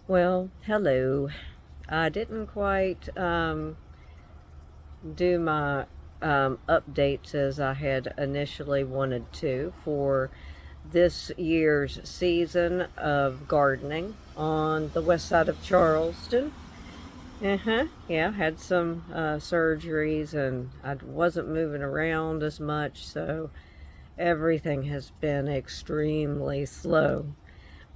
Well, hello. I didn't quite do my updates as I had initially wanted to for this year's season of gardening on the west side of Charleston. Yeah, had some surgeries and I wasn't moving around as much, so everything has been extremely slow.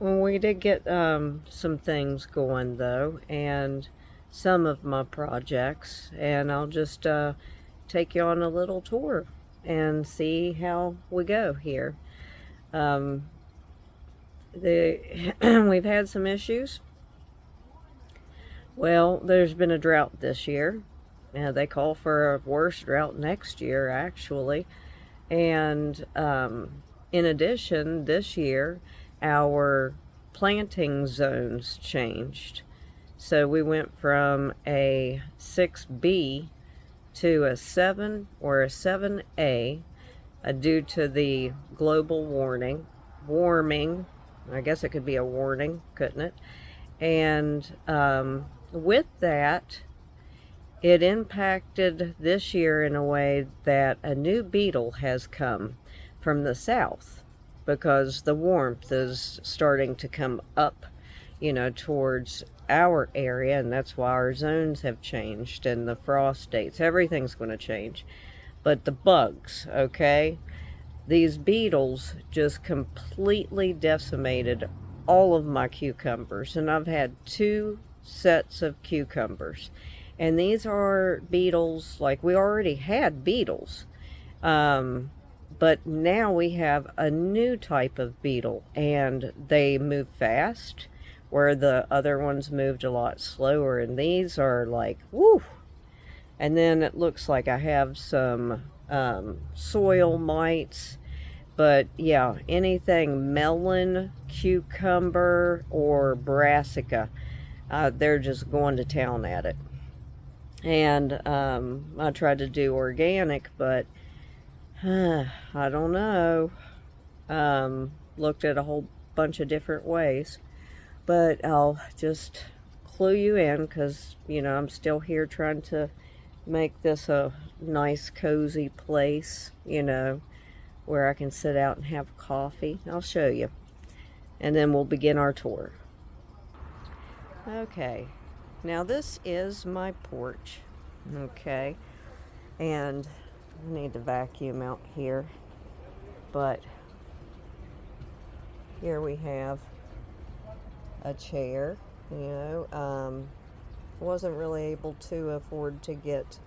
Well, we did get some things going though, and some of my projects, and I'll just take you on a little tour and see how we go here. Um, we've had some issues. Well, there's been a drought this year. They call for a worse drought next year, actually. And in addition, this year, our planting zones changed. So we went from a 6B to a 7 or a 7A due to the global warming. I guess it could be a warning, couldn't it? And with that, it impacted this year in a way that a new beetle has come from the south because the warmth is starting to come up, towards our area, and that's why our zones have changed and the frost dates. Everything's going to change. But the bugs, okay? These beetles just completely decimated all of my cucumbers, and I've had two sets of cucumbers. And these are beetles, like we already had beetles, but now we have a new type of beetle, and they move fast, where the other ones moved a lot slower, and these are like, woo! And then it looks like I have some soil mites. But yeah, anything melon, cucumber, or brassica, they're just going to town at it. And I tried to do organic, but I don't know. Looked at a whole bunch of different ways. But I'll just clue you in because, I'm still here trying to make this a nice, cozy place, where I can sit out and have coffee. I'll show you. And then we'll begin our tour. Okay, now this is my porch. Okay, and I need to vacuum out here. But here we have a chair. Wasn't really able to afford to get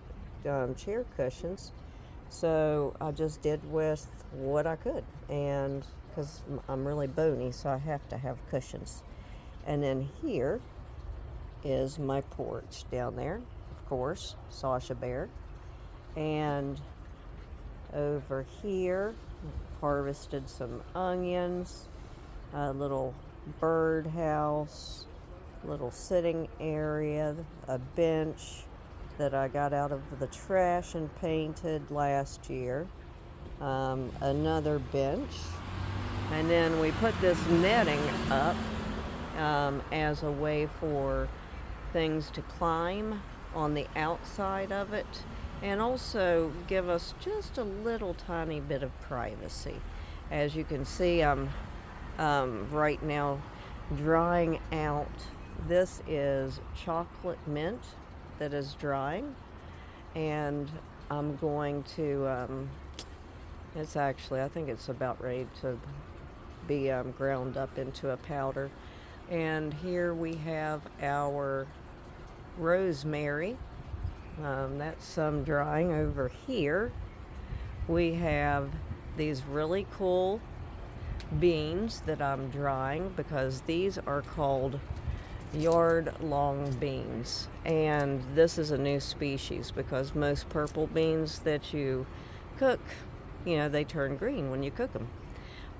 chair cushions, so I just did with what I could, and because I'm really bony, so I have to have cushions. And then here is my porch down there, of course, Sasha Bear. And over here, harvested some onions, a little birdhouse, little sitting area, a bench that I got out of the trash and painted last year, another bench, and then we put this netting up as a way for things to climb on the outside of it, and also give us just a little tiny bit of privacy. As you can see, I'm right now drying out. This is chocolate mint that is drying, and I'm going to, it's actually, I think it's about ready to be ground up into a powder. And here we have our rosemary. That's some drying. Over here we have these really cool beans that I'm drying, because these are called yard long beans, and this is a new species because most purple beans that you cook, they turn green when you cook them,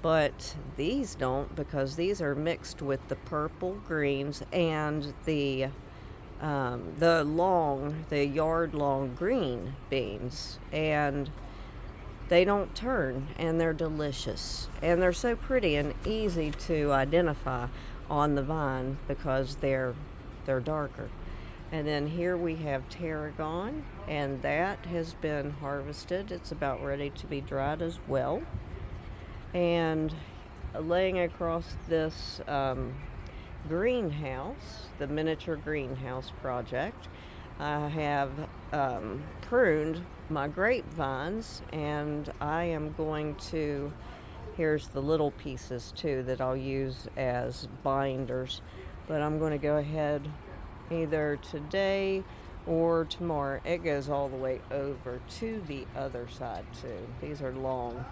but these don't, because these are mixed with the purple greens and the yard long green beans, and they don't turn, and they're delicious, and they're so pretty and easy to identify. on the vine because they're darker. And then here we have tarragon, and that has been harvested. It's about ready to be dried as well. And laying across this greenhouse, the miniature greenhouse project, I have pruned my grapevines, and I am going to, here's the little pieces too that I'll use as binders, but I'm going to go ahead either today or tomorrow. It goes all the way over to the other side too. These are long,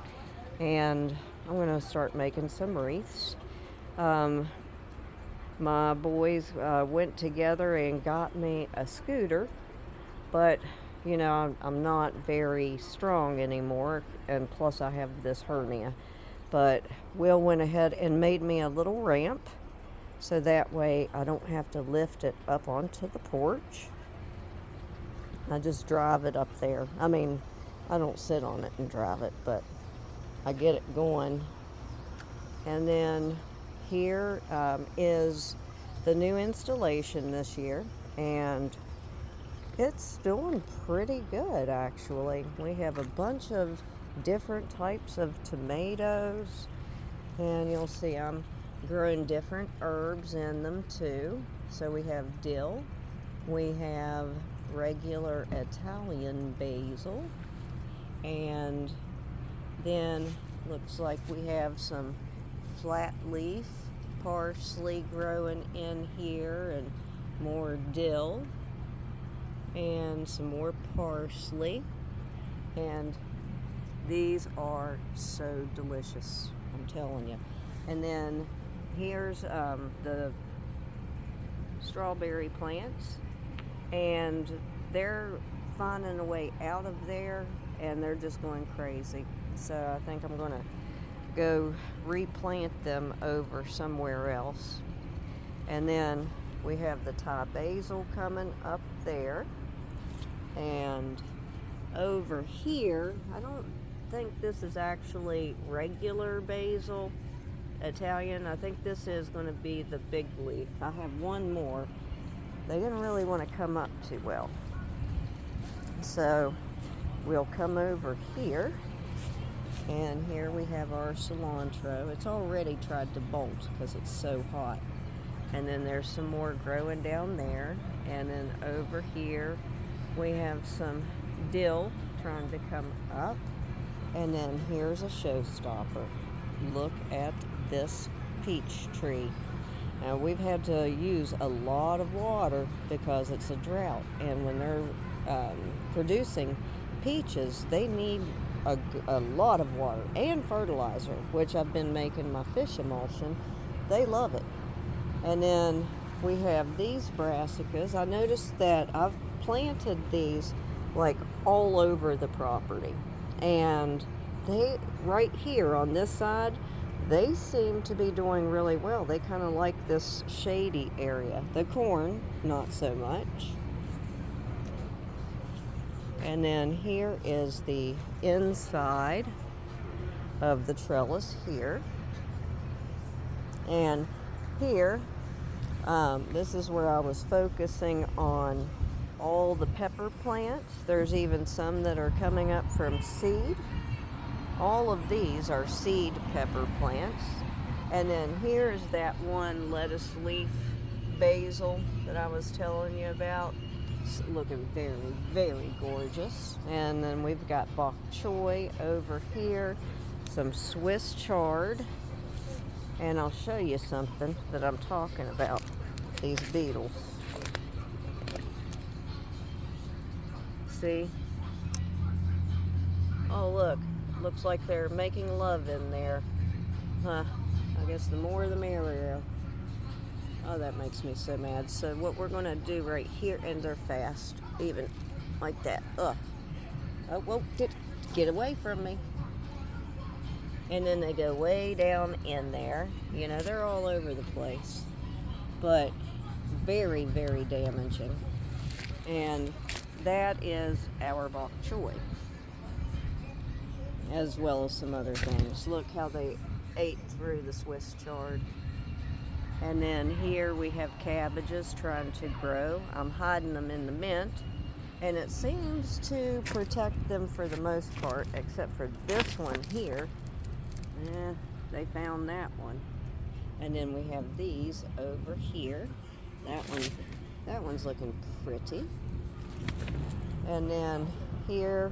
and I'm going to start making some wreaths. My boys went together and got me a scooter, but you know, I'm not very strong anymore, and plus I have this hernia. But Will went ahead and made me a little ramp, so that way I don't have to lift it up onto the porch. I just drive it up there. I mean, I don't sit on it and drive it, but I get it going. And then here is the new installation this year, and it's doing pretty good actually. We have a bunch of different types of tomatoes, and you'll see I'm growing different herbs in them too. So we have dill, we have regular Italian basil, and then looks like we have some flat leaf parsley growing in here, and more dill, and some more parsley. And these are so delicious, I'm telling you. And then here's the strawberry plants, and they're finding a way out of there, and they're just going crazy. So I think I'm gonna go replant them over somewhere else. And then we have the Thai basil coming up there, and over here, I don't think this is actually regular basil Italian. I think this is going to be the big leaf. I have one more. They didn't really want to come up too well, so we'll come over here, and here we have our cilantro. It's already tried to bolt because it's so hot. And then there's some more growing down there, and then over here we have some dill trying to come up. And then here's a showstopper. Look at this peach tree. Now we've had to use a lot of water because it's a drought, and when they're producing peaches, they need a lot of water and fertilizer, which I've been making my fish emulsion. They love it. And then we have these brassicas. I noticed that I've planted these like all over the property, and they, right here on this side, they seem to be doing really well. They kind of like this shady area. The corn, not so much. And then here is the inside of the trellis here. And here, this is where I was focusing on all the pepper plants. There's even some that are coming up from seed. All of these are seed pepper plants. And then here's that one lettuce leaf basil that I was telling you about. It's looking very, very gorgeous. And then we've got bok choy over here, some Swiss chard, and I'll show you something that I'm talking about, these beetles. See? Oh look, looks like they're making love in there. Huh, I guess the more the merrier. Oh, that makes me so mad. So what we're gonna do right here, and they're fast, even like that. Ugh. Oh, whoa, get away from me. And then they go way down in there. You know, they're all over the place, but very, very damaging. And that is our bok choy, as well as some other things. Look how they ate through the Swiss chard. And then here we have cabbages trying to grow. I'm hiding them in the mint, and it seems to protect them for the most part, except for this one here. They found that one. And then we have these over here. That one's looking pretty. And then here,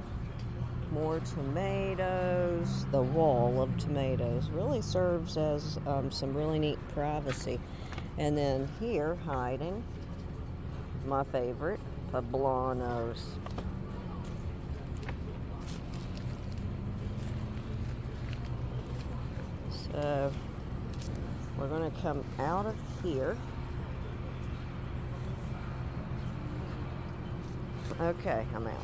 more tomatoes. The wall of tomatoes really serves as some really neat privacy. And then here, hiding, my favorite, poblanos. So we're going to come out of here. Okay, I'm out.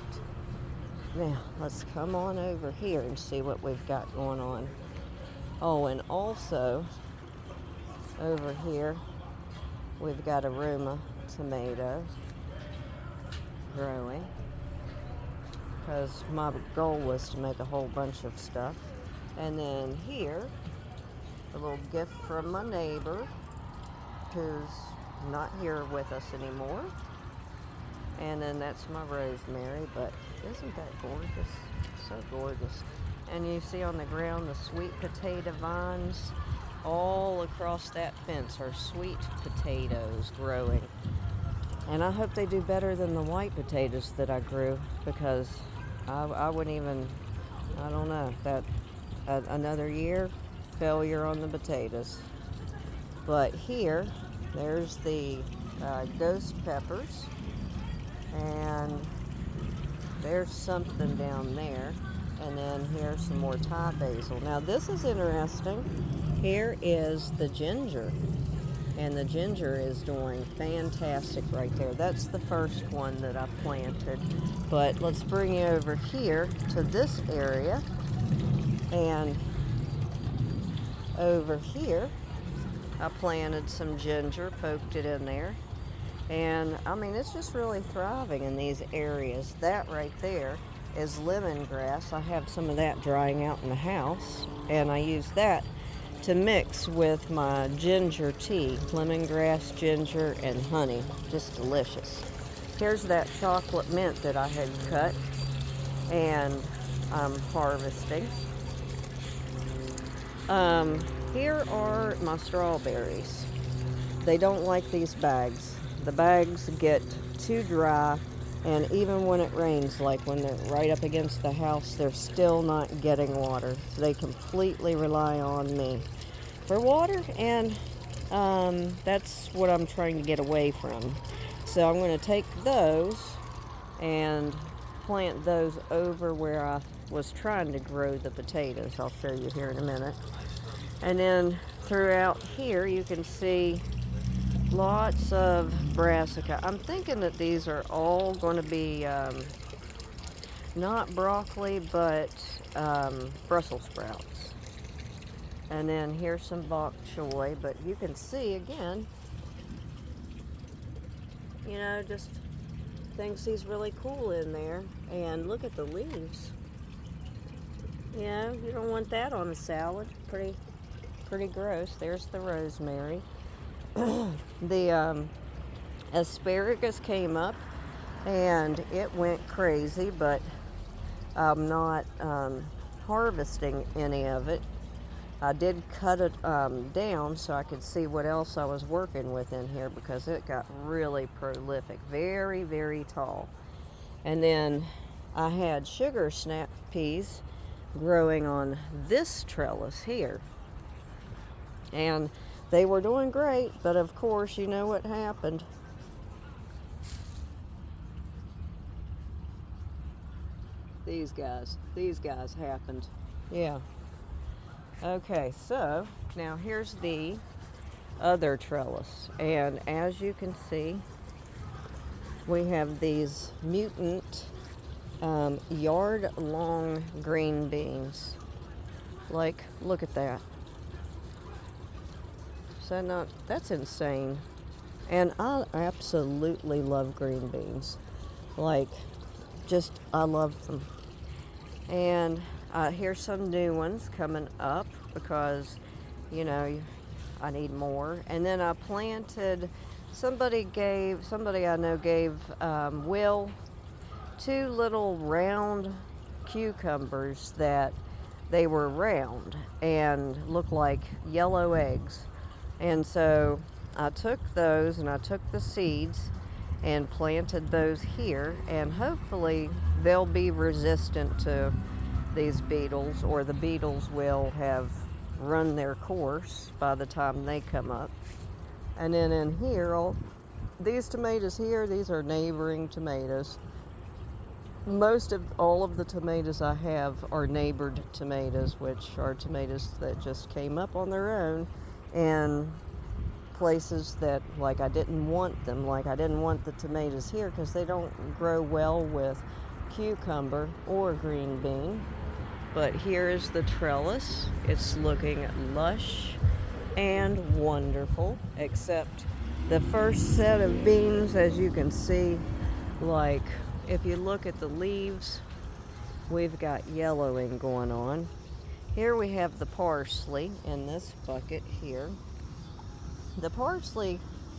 Now, let's come on over here and see what we've got going on. Oh, and also, over here, we've got aroma tomatoes growing. Because my goal was to make a whole bunch of stuff. And then here, a little gift from my neighbor, who's not here with us anymore. And then that's my rosemary, but isn't that gorgeous? So gorgeous. And you see on the ground the sweet potato vines. All across that fence are sweet potatoes growing. And I hope they do better than the white potatoes that I grew, because I wouldn't even, I don't know, that another year, failure on the potatoes. But here, there's the ghost peppers. And there's something down there. And then here's some more Thai basil. Now this is interesting. Here is the ginger. And the ginger is doing fantastic right there. That's the first one that I planted. But let's bring you over here to this area. And over here, I planted some ginger, poked it in there. And I mean, it's just really thriving in these areas. That right there is lemongrass. I have some of that drying out in the house, and I use that to mix with my ginger tea. Lemongrass, ginger, and honey. Just delicious. Here's that chocolate mint that I had cut and I'm harvesting. Here are my strawberries. They don't like these bags. The bags get too dry, and even when it rains, like when they're right up against the house, they're still not getting water. So they completely rely on me for water, and that's what I'm trying to get away from. So I'm going to take those and plant those over where I was trying to grow the potatoes. I'll show you here in a minute. And then throughout here you can see lots of brassica. I'm thinking that these are all going to be not broccoli, but Brussels sprouts. And then here's some bok choy, but you can see again, you know, just thinks he's really cool in there. And look at the leaves. You know, you don't want that on a salad. Pretty gross. There's the rosemary. The asparagus came up and it went crazy, but I'm not harvesting any of it. I did cut it down so I could see what else I was working with in here, because it got really prolific, very, very tall. And then I had sugar snap peas growing on this trellis here. And they were doing great, but of course, you know what happened. These guys happened. Yeah. Okay, so now here's the other trellis. And as you can see, we have these mutant yard-long green beans. Like, look at that. That's insane. And I absolutely love green beans. Like, just, I love them. And here's some new ones coming up, because, you know, I need more. And then I planted, somebody I know gave Will 2 little round cucumbers that they were round and looked like yellow eggs. And so I took those and I took the seeds and planted those here, and hopefully they'll be resistant to these beetles, or the beetles will have run their course by the time they come up. And then in here, these tomatoes here, these are neighboring tomatoes. Most of all of the tomatoes I have are neighbored tomatoes, which are tomatoes that just came up on their own, and places that, like, I didn't want them. Like, I didn't want the tomatoes here because they don't grow well with cucumber or green bean. But here is the trellis. It's looking lush and wonderful, except the first set of beans, as you can see, like, if you look at the leaves, we've got yellowing going on. Here we have the parsley in this bucket here. The parsley,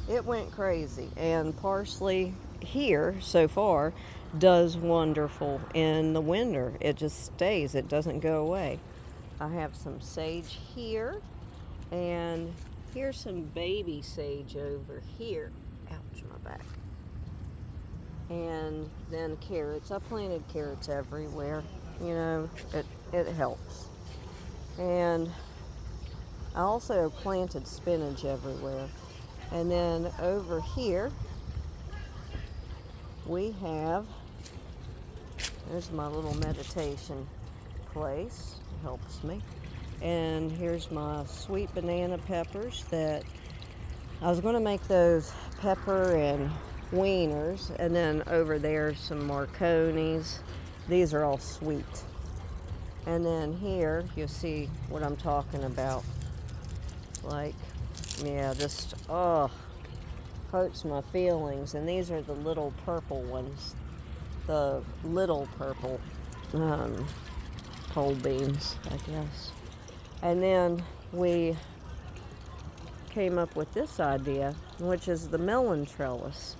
it went crazy, and parsley here so far does wonderful in the winter. It just stays, it doesn't go away. I have some sage here, and here's some baby sage over here. Ouch, my back. And then carrots. I planted carrots everywhere. You know, it helps. And I also planted spinach everywhere. And then over here, we have, there's my little meditation place. It helps me. And here's my sweet banana peppers that I was going to make those pepper and wieners. And then over there, some marconis. These are all sweet. And then here, you'll see what I'm talking about. Like, yeah, just, hurts my feelings. And these are the little purple ones. The little purple pole beans, I guess. And then we came up with this idea, which is the melon trellis.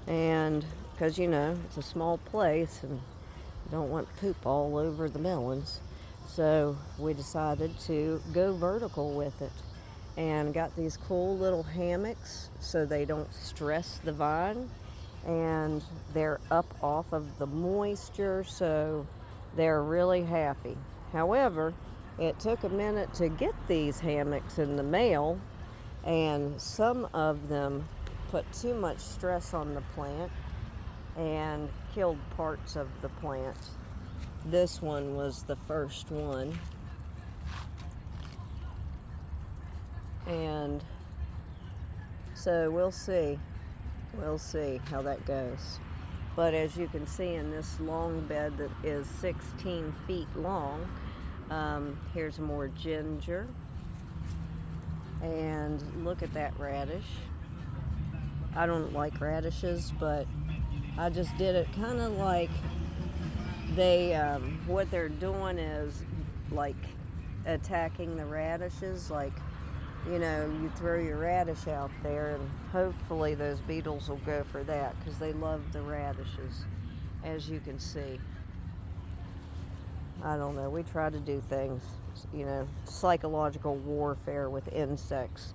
And because, you know, it's a small place and you don't want poop all over the melons. So we decided to go vertical with it and got these cool little hammocks so they don't stress the vine, and they're up off of the moisture, so they're really happy. However, it took a minute to get these hammocks in the mail, and some of them put too much stress on the plant and killed parts of the plant. This one was the first one. And so we'll see how that goes. But as you can see in this long bed that is 16 feet long, here's more ginger. And look at that radish. I don't like radishes, but I just did it kind of like they, what they're doing is like attacking the radishes. Like, you know, you throw your radish out there and hopefully those beetles will go for that because they love the radishes, as you can see. I don't know, we try to do things, you know, psychological warfare with insects.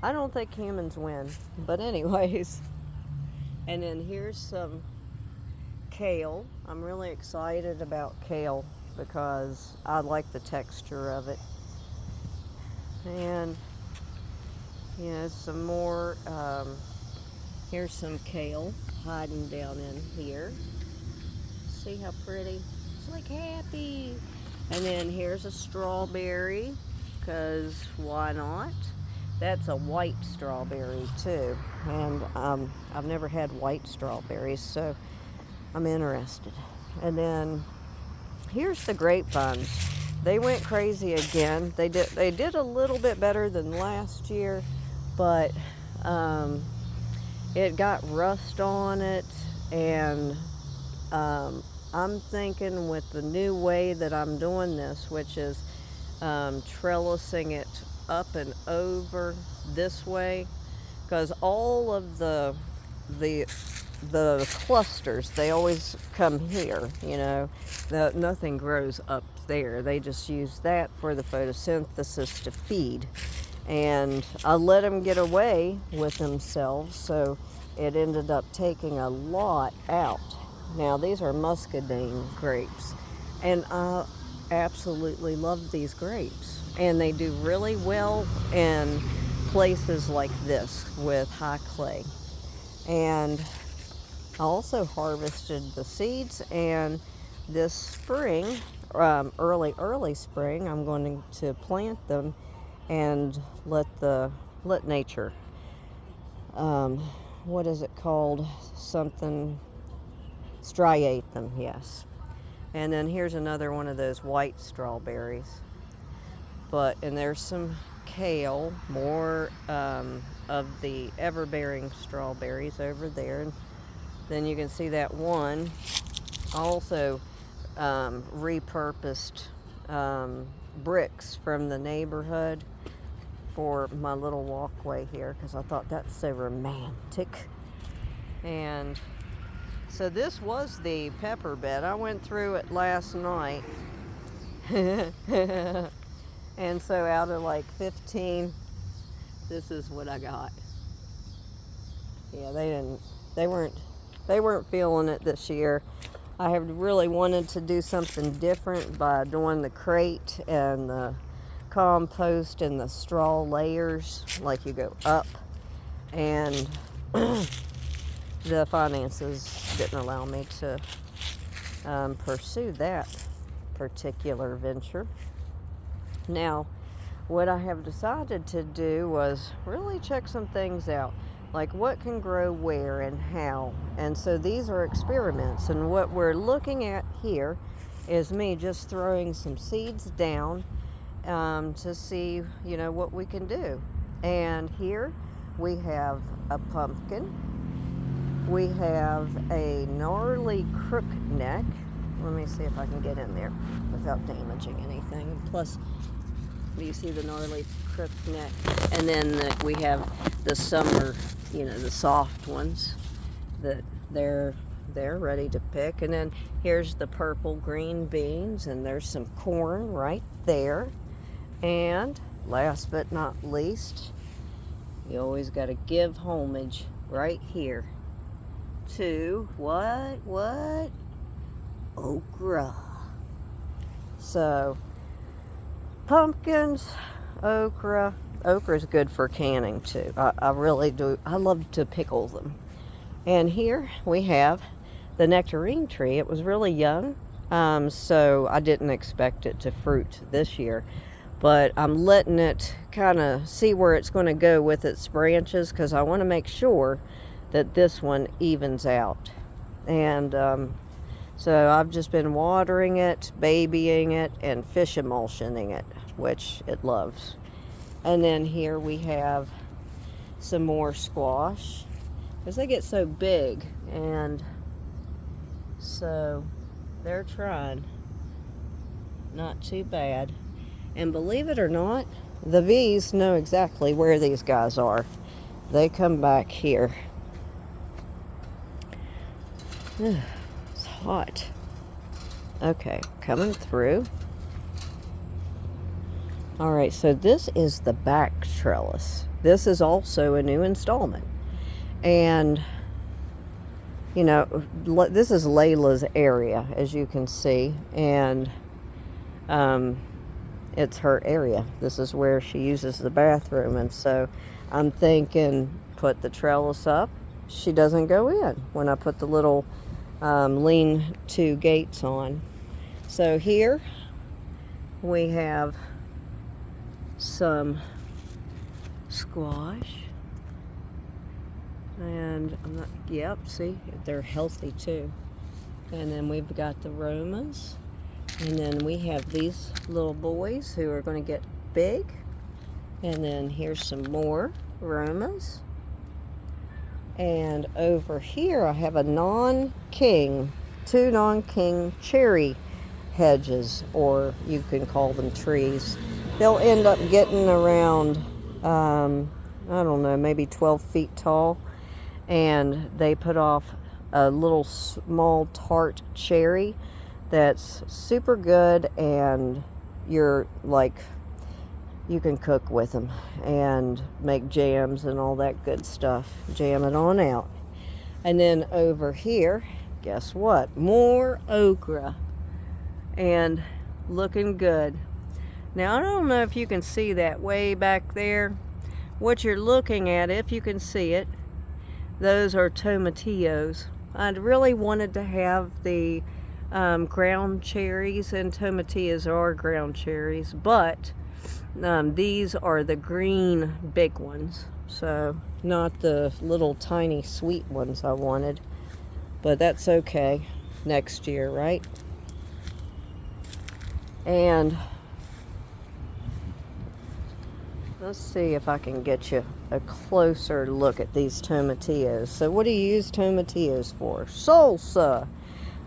I don't think humans win, but anyways. And then here's some kale. I'm really excited about kale because I like the texture of it. And, you know, some more, here's some kale hiding down in here. See how pretty? It's like happy. And then here's a strawberry, because why not? That's a white strawberry too, and I've never had white strawberries, so I'm interested. And then here's the grapevines. They went crazy again. They did a little bit better than last year, but it got rust on it, and I'm thinking with the new way that I'm doing this, which is trellising it up and over this way, because all of the clusters, they always come here, you know. Nothing grows up there. They just use that for the photosynthesis to feed. And I let them get away with themselves, so it ended up taking a lot out. Now, these are muscadine grapes, and I absolutely love these grapes. And they do really well in places like this with high clay. And I also harvested the seeds, and this spring, early spring, I'm going to plant them and let nature, what is it called? Something, striate them, yes. And then here's another one of those white strawberries. And there's some kale, more of the ever-bearing strawberries over there. And then you can see that one also repurposed bricks from the neighborhood for my little walkway here, because I thought that's so romantic. And so this was the pepper bed. I went through it last night. And so out of like 15, this is what I got. Yeah, they weren't feeling it this year. I have really wanted to do something different by doing the crate and the compost and the straw layers, like you go up, and the finances didn't allow me to pursue that particular venture. Now, what I have decided to do was really check some things out, like what can grow where and how. And so these are experiments, and what we're looking at here is me just throwing some seeds down to see, you know, what we can do. And here we have a pumpkin. We have a gnarly crookneck. Let me see if I can get in there without damaging anything. Plus, you see the gnarly crookneck. And then we have the summer, you know, the soft ones that they're ready to pick. And then here's the purple green beans, and there's some corn right there. And last but not least, you always got to give homage right here to what? Okra. So, pumpkins, okra. Okra is good for canning too. I really do. I love to pickle them. And here we have the nectarine tree. It was really young, so I didn't expect it to fruit this year. But I'm letting it kind of see where it's going to go with its branches, because I want to make sure that this one evens out. And so I've just been watering it, babying it, and fish emulsioning it, which it loves. And then here we have some more squash, because they get so big, and so they're trying. Not too bad. And believe it or not, the bees know exactly where these guys are. They come back here. It's hot. Okay, coming through. All right, so this is the back trellis. This is also a new installment. And, you know, this is Layla's area, as you can see. And it's her area. This is where she uses the bathroom. And so I'm thinking, put the trellis up. She doesn't go in when I put the little lean-to gates on. So here we have some squash. And see, they're healthy too. And then we've got the Romas. And then we have these little boys who are going to get big. And then here's some more Romas. And over here I have a two non-king cherry hedges, or you can call them trees. they'll end up getting around, I don't know, maybe 12 feet tall. And they put off a little small tart cherry that's super good, and you're like, you can cook with them and make jams and all that good stuff. Jam it on out. And then over here, guess what? More okra. And looking good. Now, I don't know if you can see that way back there. What you're looking at, if you can see it, those are tomatillos. I really wanted to have the ground cherries, and tomatillos are ground cherries, but these are the green big ones, so not the little tiny sweet ones I wanted, but that's okay next year, right? And let's see if I can get you a closer look at these tomatillos. So what do you use tomatillos for? Salsa.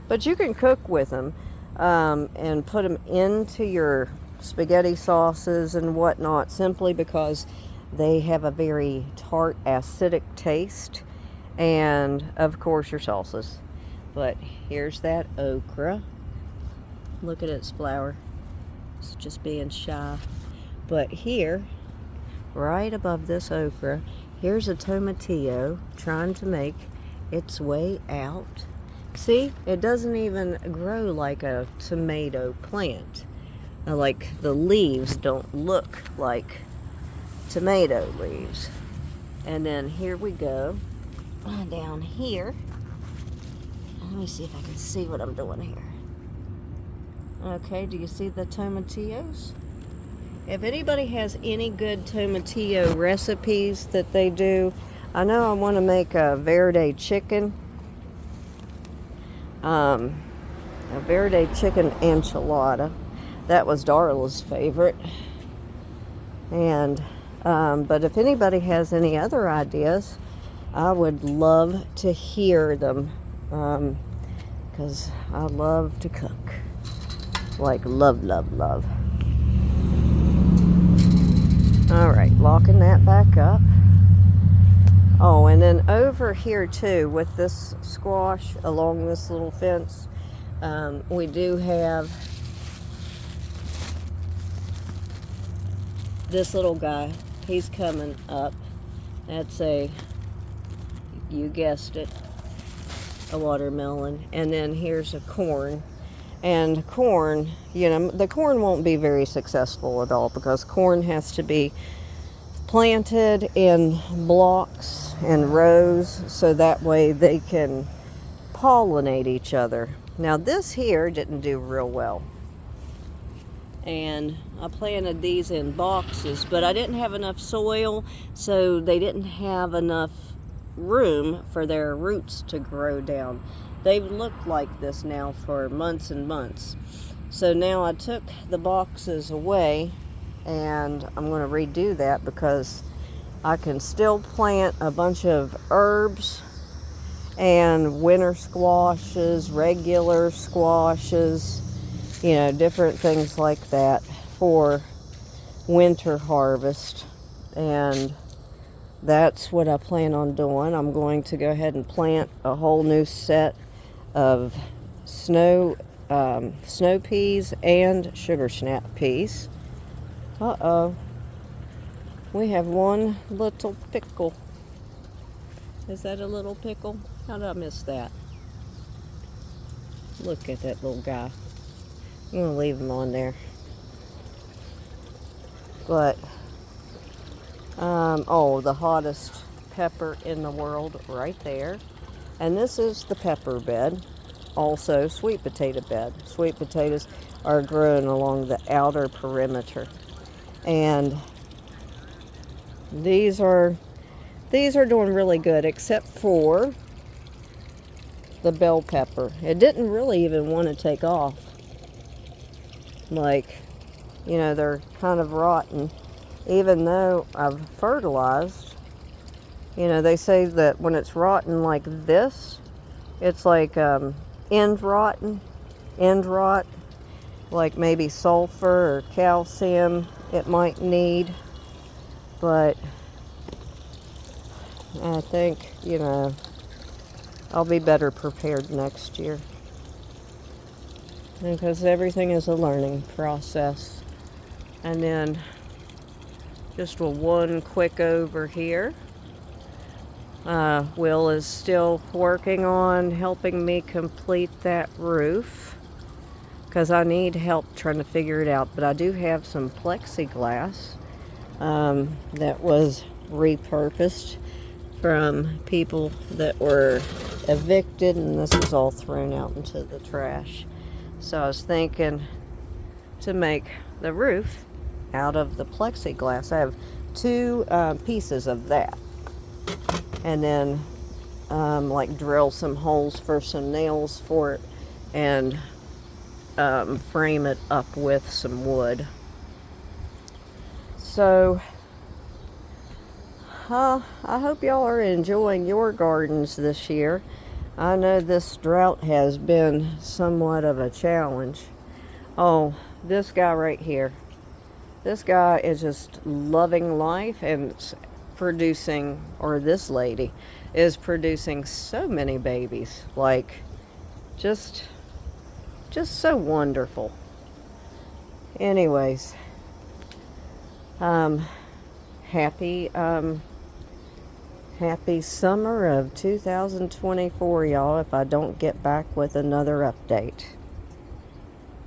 But you can cook with them and put them into your spaghetti sauces and whatnot, simply because they have a very tart, acidic taste. And of course your salsas. But here's that okra. Look at its flower. It's just being shy. But here, right above this okra, here's a tomatillo trying to make its way out. See, it doesn't even grow like a tomato plant. Like, the leaves don't look like tomato leaves. And then here we go down here. Let me see if I can see what I'm doing here. Okay, do you see the tomatillos? If anybody has any good tomatillo recipes that they do, I know I want to make a verde chicken. A verde chicken enchilada. That was Darla's favorite. And but if anybody has any other ideas, I would love to hear them, because I love to cook. Like, love, love, love. Alright, locking that back up. Oh, and then over here too, with this squash along this little fence, we do have this little guy. He's coming up. That's you guessed it, a watermelon. And then here's a corn. And corn, the corn won't be very successful at all, because corn has to be planted in blocks and rows, so that way they can pollinate each other. Now this here didn't do real well, and I planted these in boxes, but I didn't have enough soil, so they didn't have enough room for their roots to grow down. They've looked like this now for months and months. So now I took the boxes away, and I'm going to redo that, because I can still plant a bunch of herbs and winter squashes, regular squashes, different things like that for winter harvest. And that's what I plan on doing. I'm going to go ahead and plant a whole new set of snow peas and sugar snap peas. Uh-oh. We have one little pickle. Is that a little pickle? How did I miss that? Look at that little guy. I'm going to leave him on there. But, the hottest pepper in the world right there. And this is the pepper bed. Also, sweet potato bed. Sweet potatoes are grown along the outer perimeter. And these are doing really good, except for the bell pepper. It didn't really even want to take off. Like, they're kind of rotten. Even though I've fertilized, they say that when it's rotten like this, it's like end rot, like maybe sulfur or calcium it might need, but I think, you know, I'll be better prepared next year, because everything is a learning process. And then just one quick over here. Will is still working on helping me complete that roof, because I need help trying to figure it out. But I do have some plexiglass that was repurposed from people that were evicted, and this was all thrown out into the trash. So I was thinking to make the roof out of the plexiglass. I have two pieces of that, and then like drill some holes for some nails for it, and frame it up with some wood. So I hope y'all are enjoying your gardens this year. I know this drought has been somewhat of a challenge. Oh, this guy right here. This guy is just loving life and producing, or this lady is producing so many babies. Like, just so wonderful. Anyways, happy summer of 2024, y'all, if I don't get back with another update.